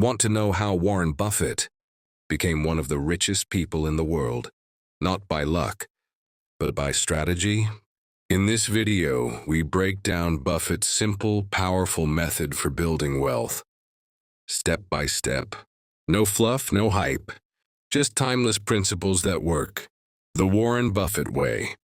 Want to know how Warren Buffett became one of the richest people in the world? Not by luck, but by strategy? In this video, we break down Buffett's simple, powerful method for building wealth. Step by step. No fluff, no hype. Just timeless principles that work. The Warren Buffett way.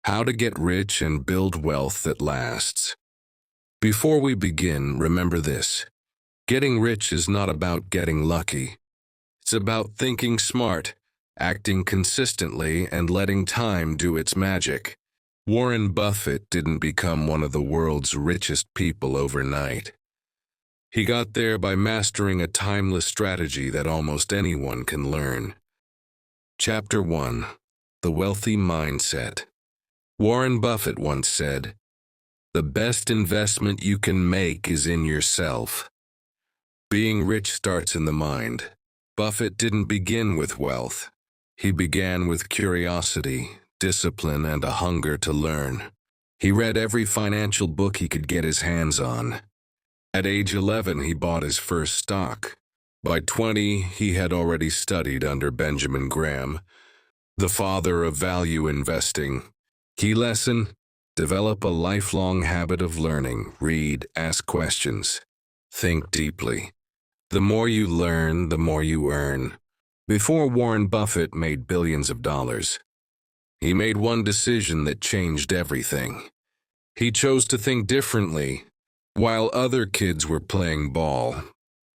How to get rich and build wealth that lasts. Before we begin, remember this. Getting rich is not about getting lucky. It's about thinking smart, acting consistently, and letting time do its magic. Warren Buffett didn't become one of the world's richest people overnight. He got there by mastering a timeless strategy that almost anyone can learn. Chapter 1. The Wealthy Mindset. Warren Buffett once said, "The best investment you can make is in yourself." Being rich starts in the mind. Buffett didn't begin with wealth. He began with curiosity, discipline, and a hunger to learn. He read every financial book he could get his hands on. At age 11, he bought his first stock. By 20, he had already studied under Benjamin Graham, the father of value investing. Key lesson: develop a lifelong habit of learning. Read, ask questions, think deeply. The more you learn, the more you earn. Before Warren Buffett made billions of dollars, he made one decision that changed everything. He chose to think differently. While other kids were playing ball,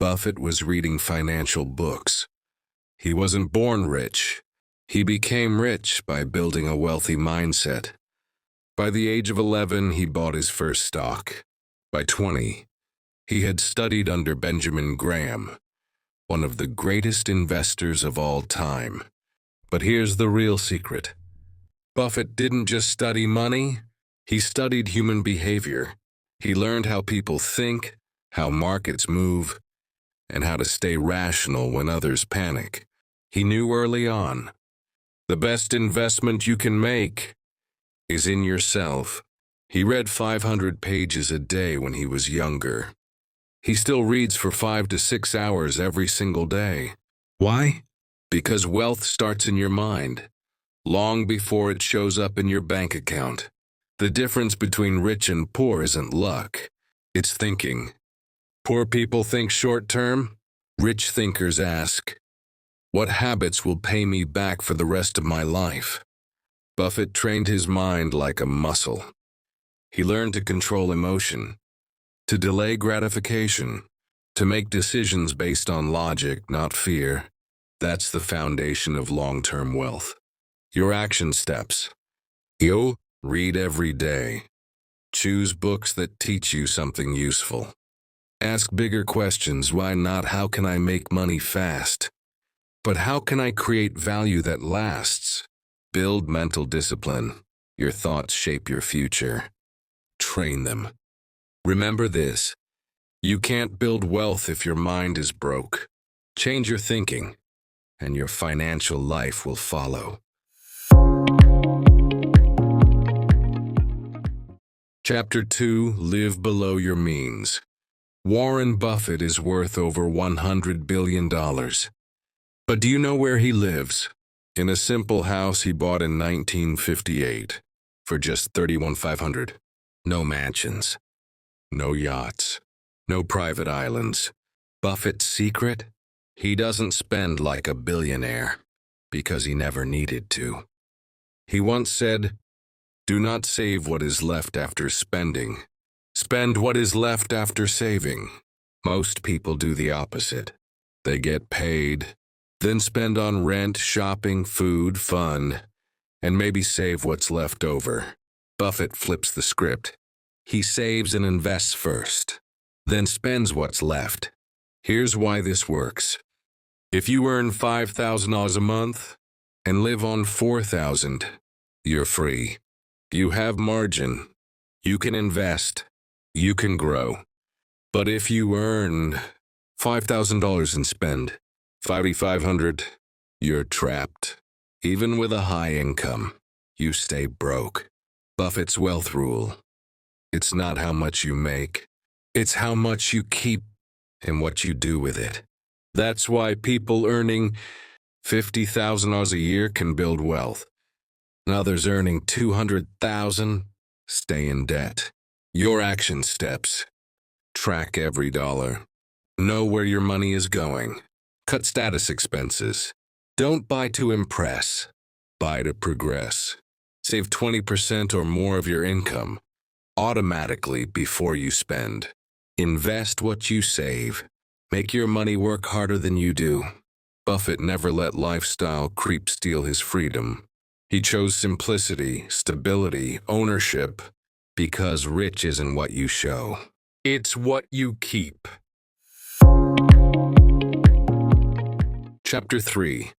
Buffett was reading financial books. He wasn't born rich. He became rich by building a wealthy mindset. By the age of 11, he bought his first stock. By 20, he had studied under Benjamin Graham, one of the greatest investors of all time. But here's the real secret. Buffett didn't just study money, he studied human behavior. He learned how people think, how markets move, and how to stay rational when others panic. He knew early on, the best investment you can make is in yourself. He read 500 pages a day when he was younger. He still reads for 5 to 6 hours every single day. Why? Because wealth starts in your mind, long before it shows up in your bank account. The difference between rich and poor isn't luck, it's thinking. Poor people think short-term. Rich thinkers ask, what habits will pay me back for the rest of my life? Buffett trained his mind like a muscle. He learned to control emotion, to delay gratification, to make decisions based on logic, not fear. That's the foundation of long-term wealth. Your action steps. Read every day. Choose books that teach you something useful. Ask bigger questions. Why not how can I make money fast? But how can I create value that lasts? Build mental discipline. Your thoughts shape your future. Train them. Remember this. You can't build wealth if your mind is broke. Change your thinking, and your financial life will follow. Chapter 2. Live below your means. Warren Buffett is worth over $100 billion. But do you know where he lives? In a simple house he bought in 1958 for just $31,500. No mansions, no yachts, no private islands. Buffett's secret? He doesn't spend like a billionaire because he never needed to. He once said, "Do not save what is left after spending. Spend what is left after saving." Most people do the opposite. They get paid, then spend on rent, shopping, food, fun, and maybe save what's left over. Buffett flips the script. He saves and invests first, then spends what's left. Here's why this works. If you earn $5,000 a month and live on $4,000, you're free. You have margin. You can invest. You can grow. But if you earn $5,000 and spend $5,500, you're trapped. Even with a high income, you stay broke. Buffett's wealth rule. It's not how much you make. It's how much you keep and what you do with it. That's why people earning 50,000 Oz a year can build wealth, and others earning 200,000 stay in debt. Your action steps. Track every dollar. Know where your money is going. Cut status expenses. Don't buy to impress. Buy to progress. Save 20% or more of your income automatically before you spend. Invest what you save. Make your money work harder than you do. Buffett never let lifestyle creep steal his freedom. He chose simplicity, stability, ownership, because rich isn't what you show. It's what you keep. Chapter 3.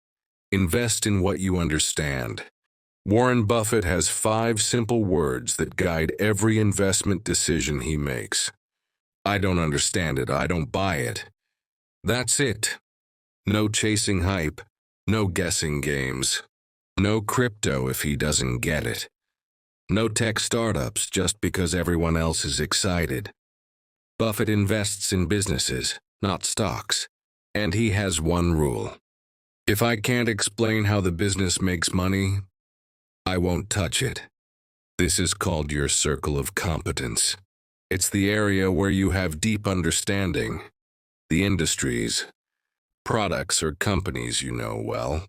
Invest in what you understand. Warren Buffett has 5 simple words that guide every investment decision he makes. I don't understand it. I don't buy it. That's it. No chasing hype. No guessing games. No crypto if he doesn't get it. No tech startups just because everyone else is excited. Buffett invests in businesses, not stocks. And he has one rule. If I can't explain how the business makes money, I won't touch it. This is called your circle of competence. It's the area where you have deep understanding. The industries, products, or companies you know well.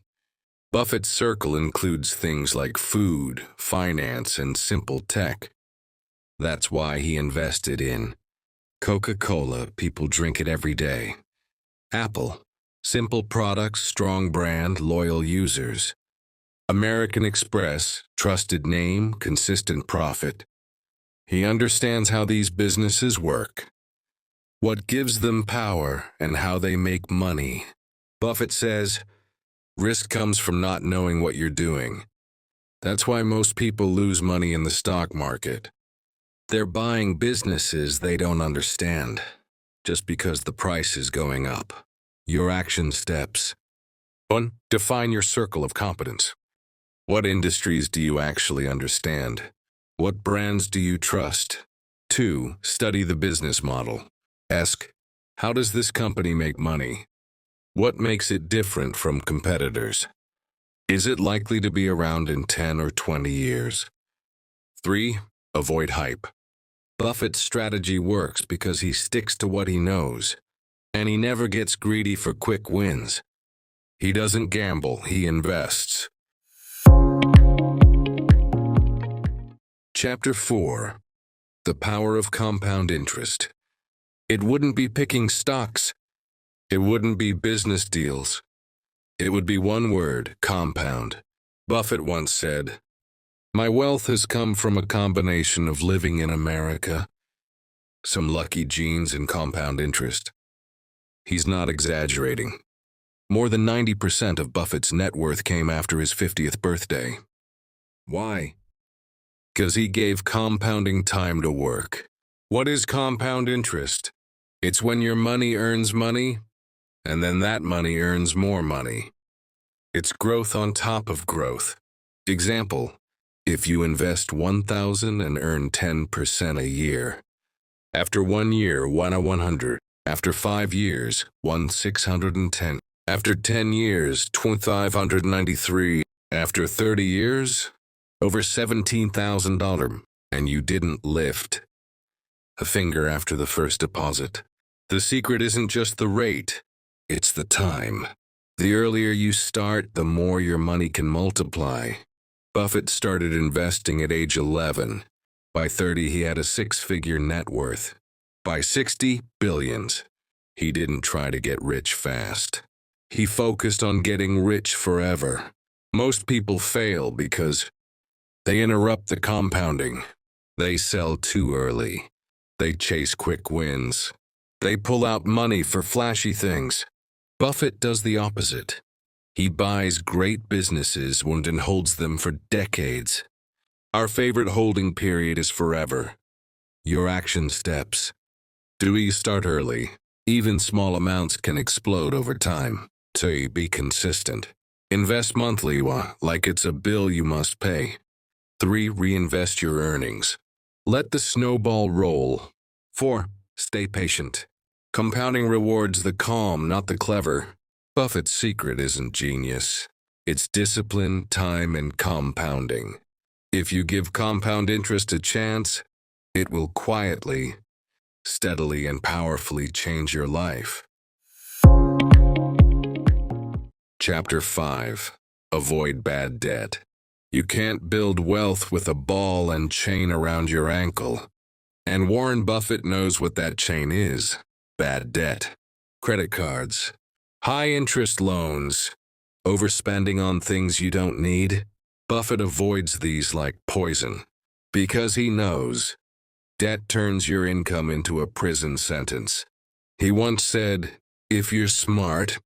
Buffett's circle includes things like food, finance, and simple tech. That's why he invested in Coca-Cola, people drink it every day. Apple, simple products, strong brand, loyal users. American Express, trusted name, consistent profit. He understands how these businesses work, what gives them power, and how they make money. Buffett says, risk comes from not knowing what you're doing. That's why most people lose money in the stock market. They're buying businesses they don't understand, just because the price is going up. Your action steps. 1. Define your circle of competence. What industries do you actually understand? What brands do you trust? 2. Study the business model. Ask, how does this company make money? What makes it different from competitors? Is it likely to be around in 10 or 20 years? 3. Avoid hype. Buffett's strategy works because he sticks to what he knows, and he never gets greedy for quick wins. He doesn't gamble, he invests. Chapter 4. The Power of Compound Interest. It wouldn't be picking stocks. It wouldn't be business deals. It would be one word, compound. Buffett once said, my wealth has come from a combination of living in America, some lucky genes, and compound interest. He's not exaggerating. More than 90% of Buffett's net worth came after his 50th birthday. Why? Because he gave compounding time to work. What is compound interest? It's when your money earns money, and then that money earns more money. It's growth on top of growth. Example, if you invest $1,000 and earn 10% a year. After 1 year, 100. After 5 years, 610. After 10 years, 593. After 30 years, over $17,000, and you didn't lift a finger after the first deposit. The secret isn't just the rate, it's the time. The earlier you start, the more your money can multiply. Buffett started investing at age 11. By 30, he had a 6-figure net worth. By 60, billions. He didn't try to get rich fast. He focused on getting rich forever. Most people fail because they interrupt the compounding. They sell too early. They chase quick wins. They pull out money for flashy things. Buffett does the opposite. He buys great businesses and holds them for decades. Our favorite holding period is forever. Your action steps. Do you start early? Even small amounts can explode over time. So be consistent. Invest monthly like it's a bill you must pay. 3. Reinvest your earnings. Let the snowball roll. 4. Stay patient. Compounding rewards the calm, not the clever. Buffett's secret isn't genius. It's discipline, time, and compounding. If you give compound interest a chance, it will quietly, steadily, and powerfully change your life. Chapter 5. Avoid bad debt. You can't build wealth with a ball and chain around your ankle. And Warren Buffett knows what that chain is. Bad debt. Credit cards. High-interest loans. Overspending on things you don't need. Buffett avoids these like poison. Because he knows debt turns your income into a prison sentence. He once said, if you're smart,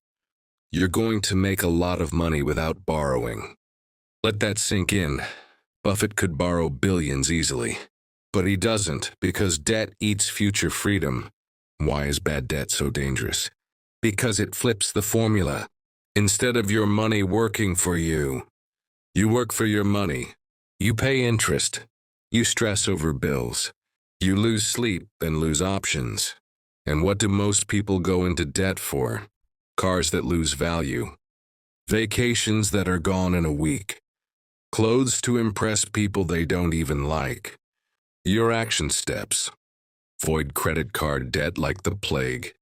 you're going to make a lot of money without borrowing. Let that sink in. Buffett could borrow billions easily. But he doesn't, because debt eats future freedom. Why is bad debt so dangerous? Because it flips the formula. Instead of your money working for you, you work for your money. You pay interest. You stress over bills. You lose sleep and lose options. And what do most people go into debt for? Cars that lose value. Vacations that are gone in a week. Clothes to impress people they don't even like. Your action steps. Avoid credit card debt like the plague.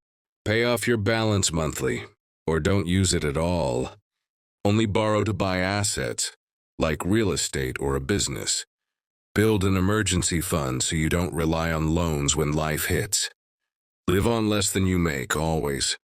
Pay off your balance monthly, or don't use it at all. Only borrow to buy assets, like real estate or a business. Build an emergency fund so you don't rely on loans when life hits. Live on less than you make, always.